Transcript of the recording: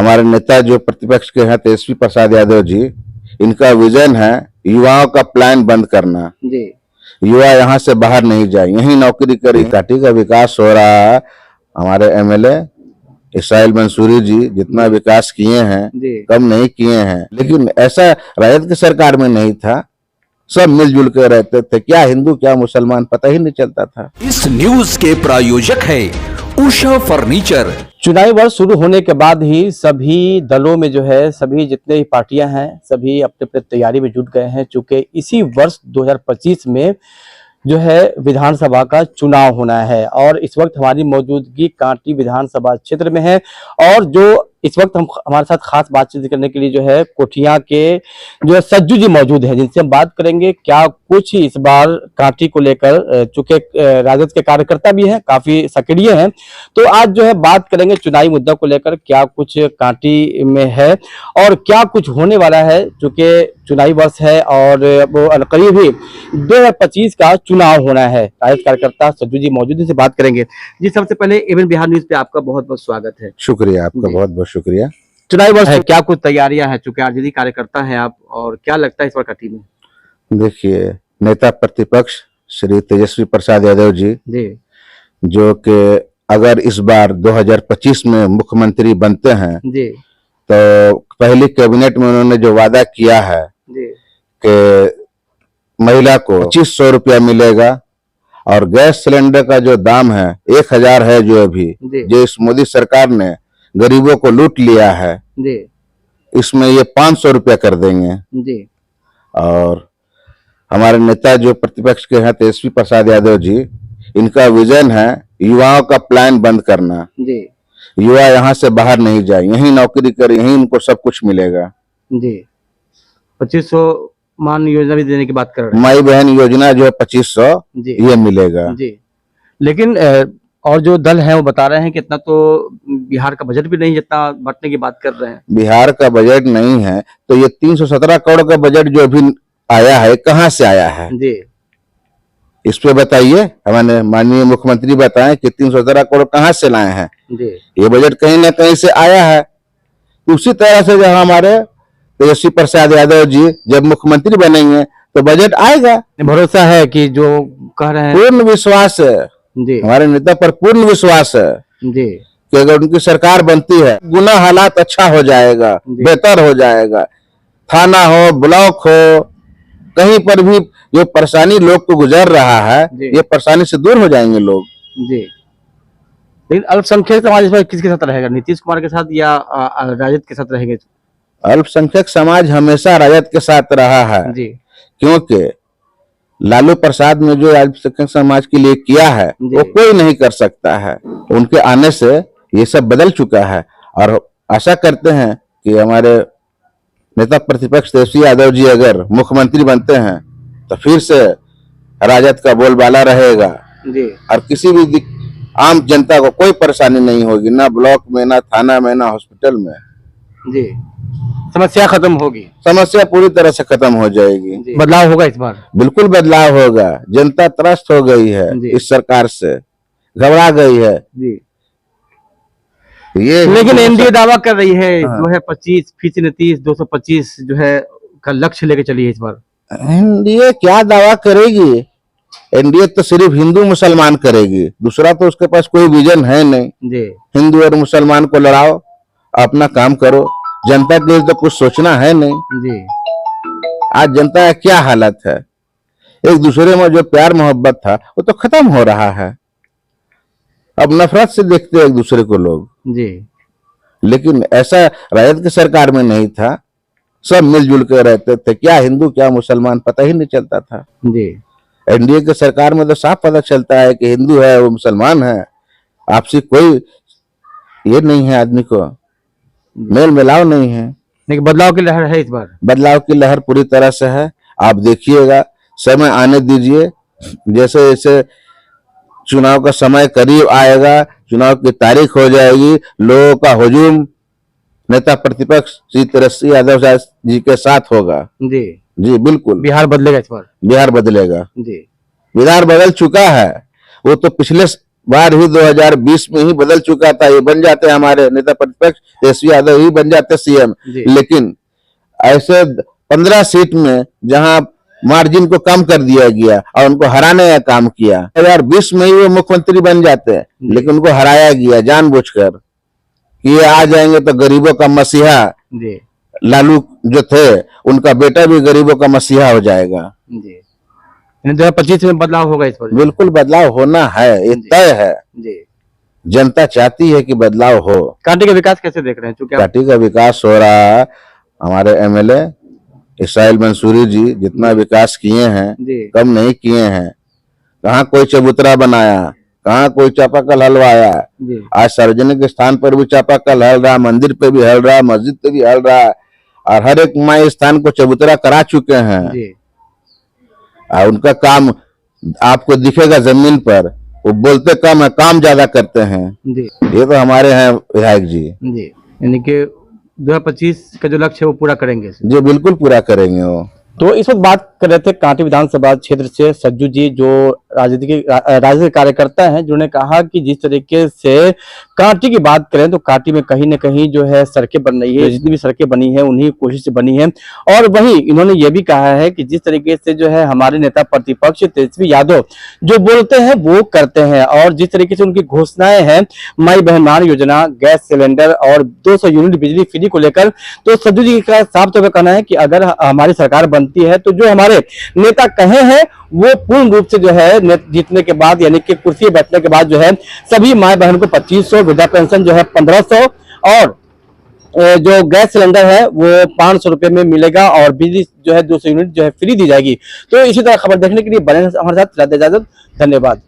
हमारे नेता जो प्रतिपक्ष के हैं तेजस्वी प्रसाद यादव जी, इनका विजन है युवाओं का प्लान बंद करना जी। युवा यहाँ से बाहर नहीं जाए, यही नौकरी करें। घाटी का विकास हो रहा है। हमारे एमएलए इस्राइल मंसूरी जी जितना विकास किए हैं कम नहीं किए हैं, लेकिन ऐसा राजद की सरकार में नहीं था। सब मिलजुल कर रहते थे, क्या हिंदू क्या मुसलमान पता ही नहीं चलता था। इस न्यूज के प्रायोजक है उषा फर्नीचर। चुनावी वर्ष शुरू होने के बाद ही सभी दलों में जो है सभी जितने ही पार्टियां हैं सभी अपने अपने तैयारी में जुट गए हैं, चूंकि इसी वर्ष 2025 में जो है विधानसभा का चुनाव होना है। और इस वक्त हमारी मौजूदगी कांटी विधानसभा क्षेत्र में है और जो इस वक्त हम हमारे साथ खास बातचीत करने के लिए जो है कोठिया के जो है सज्जू जी मौजूद है, जिनसे हम बात करेंगे क्या कुछ इस बार कांटी को लेकर, चूंकि राजद के कार्यकर्ता भी हैं, काफी सक्रिय हैं, तो आज जो है बात करेंगे चुनावी मुद्दा को लेकर क्या कुछ कांटी में है और क्या कुछ होने वाला है, चूंकि चुनावी वर्ष है और वो करीब ही 2025 का चुनाव होना है। राजद कार्यकर्ता सज्जू जी मौजूद हैं, से बात करेंगे। जी सबसे पहले एवन बिहार न्यूज पे आपका बहुत बहुत स्वागत है। शुक्रिया, आपका बहुत बहुत शुक्रिया। चुनावी वर्ष है, क्या कुछ तैयारियां हैं, चूंकि आरजेडी कार्यकर्ता हैं आप, और क्या लगता है इस बार कांटी में? देखिए, नेता प्रतिपक्ष श्री तेजस्वी प्रसाद यादव जी जो कि अगर इस बार 2025 में मुख्यमंत्री बनते हैं जी, तो पहली कैबिनेट में उन्होंने जो वादा किया है कि महिला को 2500 रुपया मिलेगा और गैस सिलेंडर का जो दाम है 1000 है, जो अभी जो इस मोदी सरकार ने गरीबों को लूट लिया है जी, इसमें ये 500 रुपया कर देंगे जी। और हमारे नेता जो प्रतिपक्ष के हैं तेजस्वी प्रसाद यादव जी, इनका विजन है युवाओं का प्लान बंद करना जी। युवा यहाँ से बाहर नहीं जाए, यही नौकरी करें, यही उनको सब कुछ मिलेगा जी। 2500 मान योजना भी देने की बात कर रहे हैं, माई बहन योजना जो है 2500 ये मिलेगा जी। लेकिन और जो दल है वो बता रहे हैं कि इतना तो बिहार का बजट भी नहीं जितना बांटने की बात कर रहे हैं। बिहार का बजट नहीं है तो ये 317 करोड़ का बजट जो अभी आया है कहाँ से आया है जी, इस पे बताइए। हमारे माननीय मुख्यमंत्री बताएं कि 317 करोड़ कहाँ से लाए हैं जी। ये बजट कहीं ना कहीं से आया है। उसी तरह से जब हमारे तेजस्वी प्रसाद यादव जी जब मुख्यमंत्री बनेंगे तो बजट आएगा। भरोसा है कि जो कह रहे हैं, पूर्ण विश्वास है जी, हमारे नेता पर पूर्ण विश्वास है जी कि अगर उनकी सरकार बनती है गुना हालात अच्छा हो जाएगा, बेहतर हो जाएगा। थाना हो, ब्लॉक हो, कहीं पर भी जो परेशानी लोग को गुजर रहा है ये परेशानी से दूर हो जाएंगे लोग जी। लेकिन अल्पसंख्यक समाज इसमें किसके साथ रहेगा, नीतीश कुमार के साथ या राजद के साथ रहेगा? अल्पसंख्यक समाज हमेशा राजद के साथ रहा है जी, क्योंकि लालू प्रसाद ने जो अल्पसंख्यक समाज के लिए किया है वो कोई नहीं कर सकता है। उनके आने से ये सब बदल चुका है और आशा करते हैं कि हमारे नेता प्रतिपक्ष तेजस्वी यादव जी अगर मुख्यमंत्री बनते हैं तो फिर से राजद का बोलबाला रहेगा जी। और किसी भी आम जनता को कोई परेशानी नहीं होगी, ना ब्लॉक में, ना थाना में, ना हॉस्पिटल में जी। समस्या खत्म होगी, समस्या पूरी तरह से खत्म हो जाएगी। बदलाव होगा इस बार, बिल्कुल बदलाव होगा। जनता त्रस्त हो गई है इस सरकार से, घबरा गई है जी। ये लेकिन एनडीए दावा कर रही है जो है 25% नीतीश 225 जो है का लक्ष्य लेके चली है इस बार। एनडीए क्या दावा करेगी? एनडीए तो सिर्फ हिंदू मुसलमान करेगी, दूसरा तो उसके पास कोई विजन है नहीं जी। हिंदू और मुसलमान को लड़ाओ, अपना काम करो, जनता के लिए तो कुछ सोचना है नहीं जी। आज जनता का क्या हालत है, एक दूसरे में जो प्यार मोहब्बत था वो तो खत्म हो रहा है। अब नफरत से देखते हैं एक दूसरे को लोग जी। लेकिन ऐसा राजद की सरकार में नहीं था, सब मिलजुल कर रहते थे, क्या हिंदू क्या मुसलमान पता ही नहीं चलता था जी। एनडीए की सरकार में तो साफ पता चलता है कि हिंदू है वो मुसलमान है, आपसी कोई ये नहीं है, आदमी को मेल मिलाव नहीं है। लेकिन बदलाव की लहर है इस बार, बदलाव की लहर पूरी तरह से है। आप देखिएगा, समय आने दीजिए, जैसे जैसे चुनाव का समय करीब आएगा, चुनाव की तारीख हो जाएगी, लोगों का हुजूम नेता प्रतिपक्ष श्री तेजस्वी यादव जी के साथ होगा जी जी। बिल्कुल बिहार बदलेगा इस बार, बिहार बदलेगा जी। बिहार बदल चुका है, वो तो पिछले बार ही 2020 में ही बदल चुका था, ये बन जाते हमारे नेता प्रतिपक्ष तेजस्वी यादव ही बन जाते सीएम। लेकिन ऐसे 15 सीट में जहां मार्जिन को कम कर दिया गया और उनको हराने का काम किया, 2020 में ही वो मुख्यमंत्री बन जाते हैं, लेकिन उनको हराया गया जानबूझकर कि ये आ जाएंगे तो गरीबों का मसीहा। लालू जो थे उनका बेटा भी गरीबों का मसीहा हो जाएगा। 2025 में बदलाव होगा इस पर? बिल्कुल बदलाव होना है, ये तय है। जनता चाहती है कि बदलाव हो। कांटी का विकास कैसे देख रहे हैं? चूंकि कांटी का विकास हो रहा है, हमारे एमएलए इसराइल मंसूरी जी जितना विकास किए हैं कम नहीं किए हैं। कहाँ कोई चबूतरा बनाया, कहाँ कोई चापाकल हलवाया। आज सार्वजनिक स्थान पर भी चापाकल हल रहा, मंदिर पे भी हल रहा, मस्जिद पे भी हल रहा, और हर एक माई स्थान को चबूतरा करा चुके हैं। और उनका काम आपको दिखेगा जमीन पर, वो बोलते कम है, काम ज्यादा करते हैं। ये तो हमारे हैं विधायक जी। यानी कि 2025 का जो लक्ष्य है वो पूरा करेंगे? जी बिल्कुल पूरा करेंगे वो। तो इस वक्त बात कर रहे थे कांटी विधानसभा क्षेत्र से सज्जू जी, जो राजनीतिक कार्यकर्ता हैं, जिन्होंने कहा कि जिस तरीके से कांटी की बात करें तो कांटी में कहीं न कहीं जो है सड़कें बन रही है, जितनी भी सड़कें बनी है उन्हीं कोशिश से बनी है। और वहीं इन्होंने ये भी कहा है कि जिस तरीके से जो है हमारे नेता प्रतिपक्ष तेजस्वी यादव जो बोलते हैं वो करते हैं, और जिस तरीके से उनकी घोषणाएं हैं माई बहन योजना, गैस सिलेंडर और 200 यूनिट बिजली फ्री को लेकर, तो सज्जू जी का साफ तौर पर कहना है कि अगर हमारी सरकार बनती है तो जो हमारे नेता कहे हैं वो पूर्ण रूप से जो है जीतने के बाद, यानी कि कुर्सी बैठने के बाद जो है सभी माए बहन को 2500, वृद्धा पेंशन जो है 1500 और जो गैस सिलेंडर है वो 500 रुपए में मिलेगा और बिजली जो है 200 यूनिट जो है फ्री दी जाएगी। तो इसी तरह खबर देखने के लिए बने हमारे साथ। इजाजत, धन्यवाद।